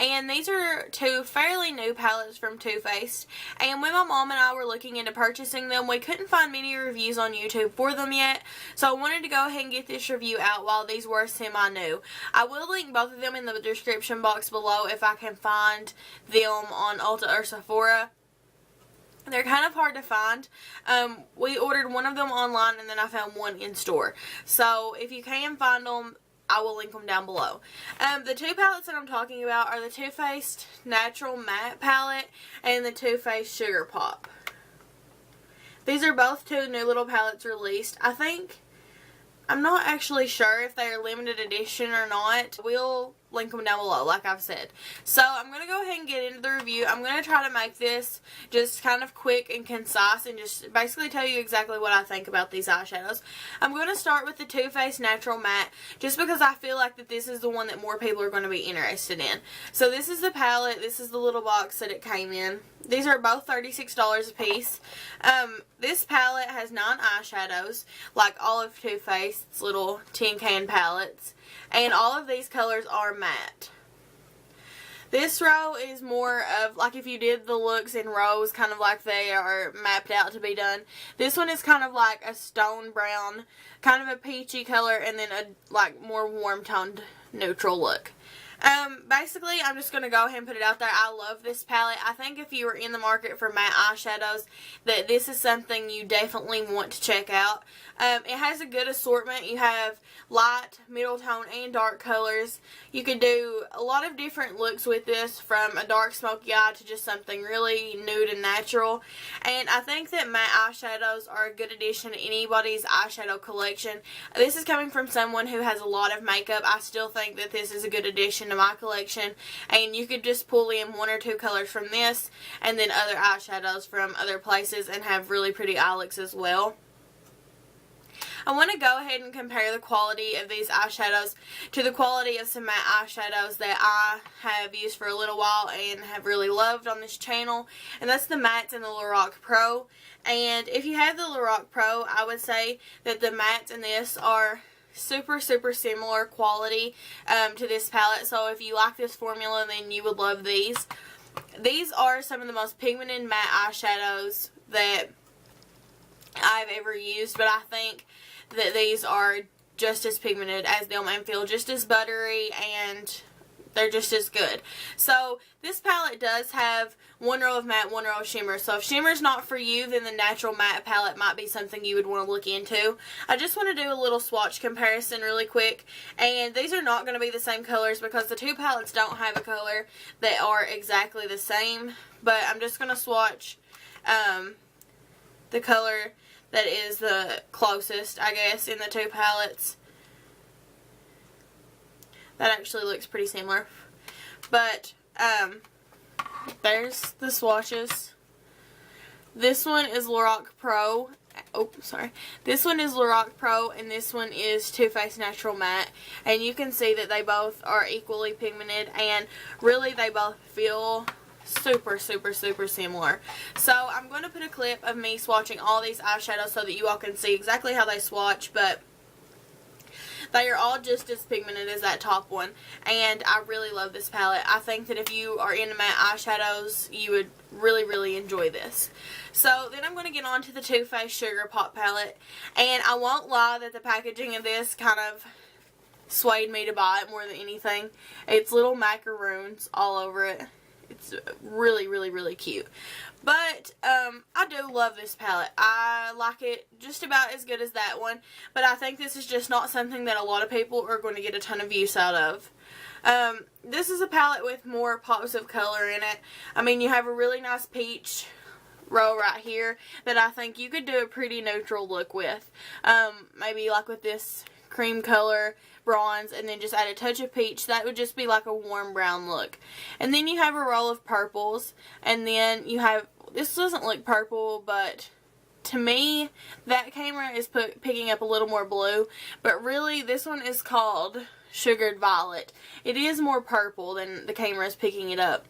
And these are two fairly new palettes from Too Faced. And when my mom and I were looking into purchasing them, we couldn't find many reviews on YouTube for them yet. So I wanted to go ahead and get this review out while these were semi-new. I will link both of them in the description box below if I can find them on Ulta or Sephora. They're kind of hard to find. We ordered one of them online and then I found one in store. So if you can find them, I will link them down below. The two palettes that I'm talking about are the Too Faced Natural Matte Palette and the Too Faced Sugar Pop. These are both two new little palettes released. I'm not actually sure if they are limited edition or not. We'll link them down below, like I've said. So I'm going to go ahead and get into the review. I'm going to try to make this just kind of quick and concise and just basically tell you exactly what I think about these eyeshadows. I'm going to start with the Too Faced Natural Matte just because I feel like that this is the one that more people are going to be interested in. So this is the palette. This is the little box that it came in. These are both $36 a piece. This palette has 9 eyeshadows, like all of Too Faced's little tin can palettes. And all of these colors are matte. This row is more of, like if you did the looks in rows, kind of like they are mapped out to be done. This one is kind of like a stone brown, kind of a peachy color, and then a like more warm toned neutral look. Basically, I'm just going to go ahead and put it out there. I love this palette. I think if you are in the market for matte eyeshadows, that this is something you definitely want to check out. It has a good assortment. You have light, middle tone, and dark colors. You can do a lot of different looks with this, from a dark smoky eye to just something really nude and natural. And I think that matte eyeshadows are a good addition to anybody's eyeshadow collection. This is coming from someone who has a lot of makeup. I still think that this is a good addition to my collection, and you could just pull in 1 or 2 colors from this and then other eyeshadows from other places and have really pretty eye looks as well. I want to go ahead and compare the quality of these eyeshadows to the quality of some matte eyeshadows that I have used for a little while and have really loved on this channel, and that's the mattes and the Lorac Pro. And if you have the Lorac Pro, I would say that the mattes in this are super similar quality to this palette. So if you like this formula, then you would love these. These are some of the most pigmented matte eyeshadows that I've ever used, but I think that these are just as pigmented as them and feel just as buttery, and they're just as good. So this palette does have 1 row of matte, 1 row of shimmer. So if shimmer's not for you, then the natural matte palette might be something you would want to look into. I just want to do a little swatch comparison really quick. And these are not going to be the same colors because the two palettes don't have a color that are exactly the same. But I'm just going to swatch the color that is the closest, I guess, in the two palettes. That actually looks pretty similar. But, there's the swatches. This one is Lorac Pro. Oh, sorry. This one is Lorac Pro, and this one is Too Faced Natural Matte. And you can see that they both are equally pigmented, and really they both feel super similar. So I'm going to put a clip of me swatching all these eyeshadows so that you all can see exactly how they swatch, but they are all just as pigmented as that top one, and I really love this palette. I think that if you are into matte eyeshadows, you would really enjoy this. So then I'm going to get on to the Too Faced Sugar Pop palette, and I won't lie that the packaging of this kind of swayed me to buy it more than anything. It's little macaroons all over it. It's really cute. But, I do love this palette. I like it just about as good as that one. But I think this is just not something that a lot of people are going to get a ton of use out of. This is a palette with more pops of color in it. I mean, you have a really nice peach row right here that I think you could do a pretty neutral look with. Maybe like with this cream color, bronze, and then just add a touch of peach. That would just be like a warm brown look. And then you have a roll of purples, and then you have, this doesn't look purple, but to me that camera is picking up a little more blue, but really this one is called Sugared Violet. It is more purple than the camera is picking it up.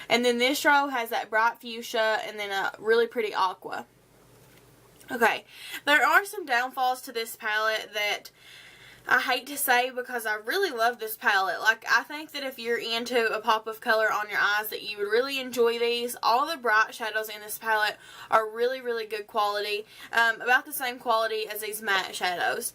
And then this row has that bright fuchsia and then a really pretty aqua. Okay, there are some downfalls to this palette that I hate to say, because I really love this palette. Like, I think that if you're into a pop of color on your eyes, that you would really enjoy these. All the bright shadows in this palette are really, really good quality. About the same quality as these matte shadows.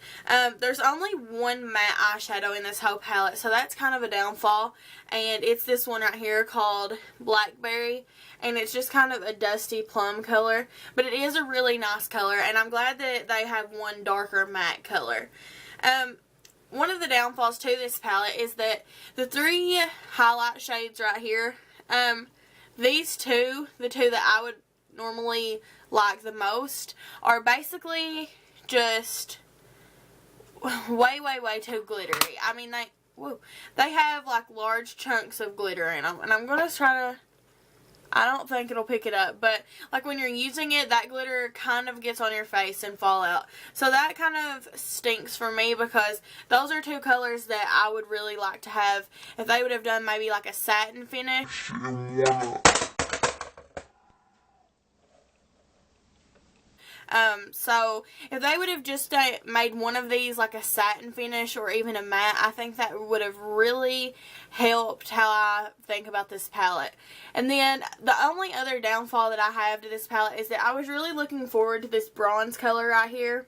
There's only one matte eyeshadow in this whole palette, so that's kind of a downfall. And it's this one right here called Blackberry. And it's just kind of a dusty plum color. But it is a really nice color, and I'm glad that they have one darker matte color. One of the downfalls to this palette is that the 3 highlight shades right here, these two, the 2 that I would normally like the most, are basically just way, way, way too glittery. I mean, they have like large chunks of glitter in them, and I'm going to try to, I don't think it'll pick it up, but like when you're using it, that glitter kind of gets on your face and fall out. So that kind of stinks for me, because those are 2 colors that I would really like to have if they would have done maybe like a satin finish. So if they would have just made one of these like a satin finish or even a matte, I think that would have really helped how I think about this palette. And then the only other downfall that I have to this palette is that I was really looking forward to this bronze color right here.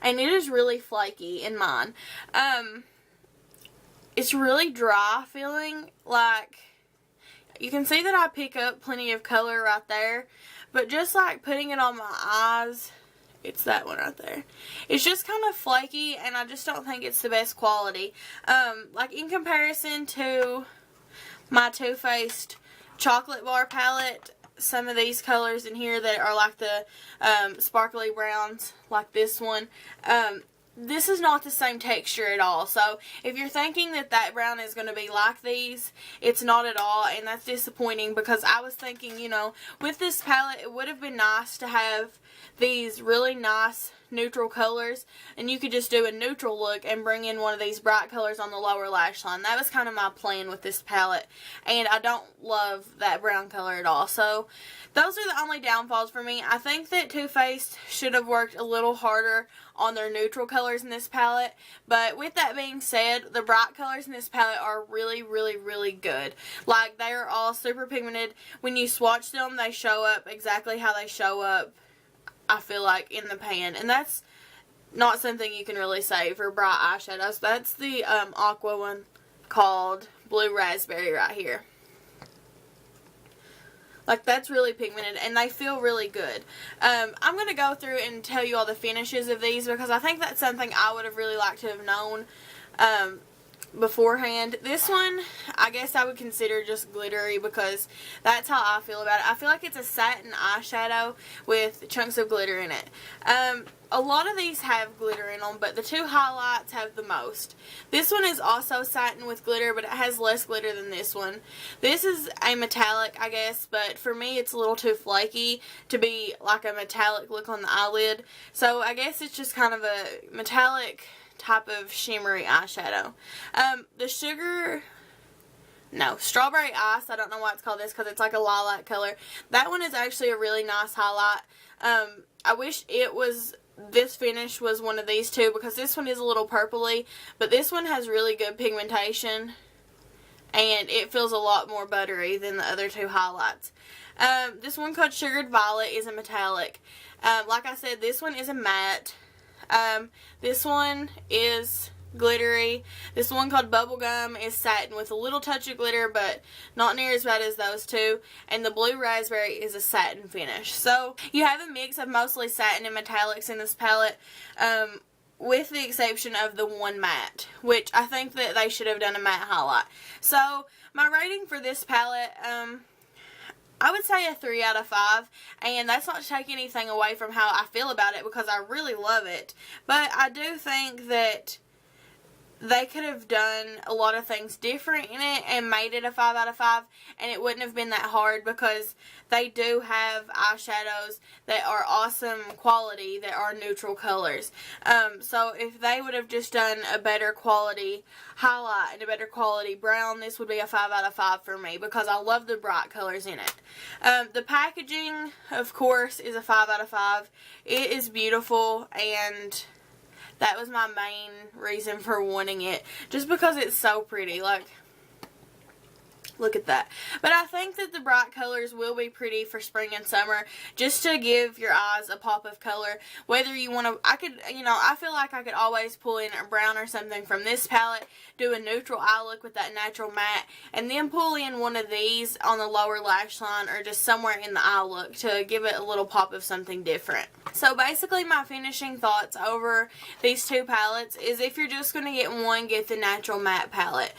And it is really flaky in mine. It's really dry feeling. Like, you can see that I pick up plenty of color right there. But just like putting it on my eyes, it's that one right there. It's just kind of flaky, and I just don't think it's the best quality. Like in comparison to my Too Faced chocolate bar palette, some of these colors in here that are like the sparkly browns, like this one, this is not the same texture at all. So if you're thinking that that brown is going to be like these, it's not at all, and that's disappointing, because I was thinking, you know, with this palette it would have been nice to have these really nice neutral colors, and you could just do a neutral look and bring in one of these bright colors on the lower lash line. That was kind of my plan with this palette, and I don't love that brown color at all. So those are the only downfalls for me. I think that Too Faced should have worked a little harder on their neutral colors in this palette, but with that being said, the bright colors in this palette are really, really, really good. Like, they are all super pigmented. When you swatch them, they show up exactly how they show up, I feel like, in the pan. And that's not something you can really say for bright eyeshadows. That's the aqua one called Blue Raspberry right here. Like, that's really pigmented, and they feel really good. I'm going to go through and tell you all the finishes of these, because I think that's something I would have really liked to have known beforehand. This one, I guess I would consider just glittery, because that's how I feel about it. I feel like it's a satin eyeshadow with chunks of glitter in it. A lot of these have glitter in them, but the 2 highlights have the most. This one is also satin with glitter, but it has less glitter than this one. This is a metallic, I guess, but for me it's a little too flaky to be like a metallic look on the eyelid. So I guess it's just kind of a metallic type of shimmery eyeshadow. Strawberry Ice, I don't know why it's called this, because it's like a lilac color. That one is actually a really nice highlight. I wish this finish was one of these 2, because this one is a little purpley, but this one has really good pigmentation, and it feels a lot more buttery than the other 2 highlights. This one called Sugared Violet is a metallic. Like I said, this one is a matte. This one is glittery. This one called Bubblegum is satin with a little touch of glitter, but not near as bad as those 2. And the Blue Raspberry is a satin finish. So you have a mix of mostly satin and metallics in this palette, with the exception of the one matte, which I think that they should have done a matte highlight. So my rating for this palette, I would say a 3 out of 5, and that's not to take anything away from how I feel about it, because I really love it. But I do think that they could have done a lot of things different in it and made it a 5 out of 5, and it wouldn't have been that hard, because they do have eyeshadows that are awesome quality that are neutral colors. So if they would have just done a better quality highlight and a better quality brown, this would be a 5 out of 5 for me, because I love the bright colors in it. The packaging, of course, is a 5 out of 5. It is beautiful, and That was my main reason for wanting it. Just because it's so pretty. Like, look at that. But I think that the bright colors will be pretty for spring and summer, just to give your eyes a pop of color. Whether you want to, I feel like I could always pull in a brown or something from this palette, do a neutral eye look with that natural matte, and then pull in one of these on the lower lash line or just somewhere in the eye look to give it a little pop of something different. So basically my finishing thoughts over these two palettes is, if you're just going to get one, get the natural matte palette.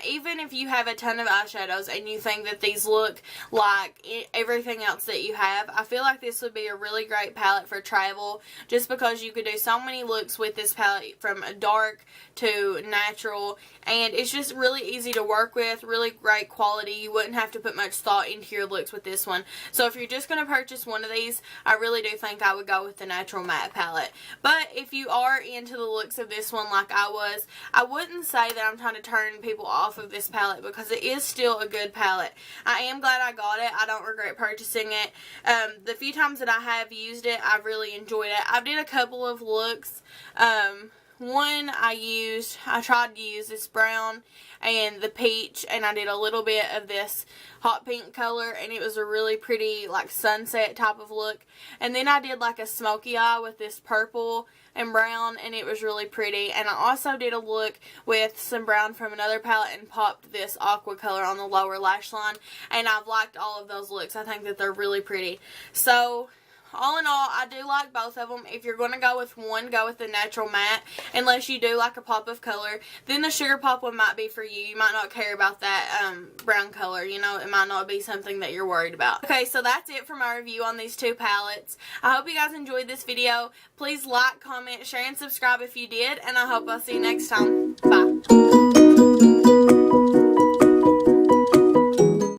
Even if you have a ton of eyeshadows and you think that these look like everything else that you have, I feel like this would be a really great palette for travel, just because you could do so many looks with this palette, from a dark to natural, and it's just really easy to work with, really great quality. You wouldn't have to put much thought into your looks with this one. So if you're just going to purchase one of these, I really do think I would go with the natural matte palette. But if you are into the looks of this one like I was, I wouldn't say that I'm trying to turn people off of this palette, because it is still a good palette. I am glad I got it. I don't regret purchasing it. The few times that I have used it, I've really enjoyed it. I did a couple of looks. One I tried to use this brown and the peach, and I did a little bit of this hot pink color, and it was a really pretty, like, sunset type of look. And then I did like a smoky eye with this purple and brown, and it was really pretty. And I also did a look with some brown from another palette and popped this aqua color on the lower lash line, and I've liked all of those looks. I think that they're really pretty. So all in all, I do like both of them. If you're going to go with one, go with the natural matte. Unless you do like a pop of color, then the sugar pop one might be for you. You might not care about that brown color. You know, it might not be something that you're worried about. Okay, so that's it for my review on these two palettes. I hope you guys enjoyed this video. Please like, comment, share, and subscribe if you did. And I hope I'll see you next time. Bye.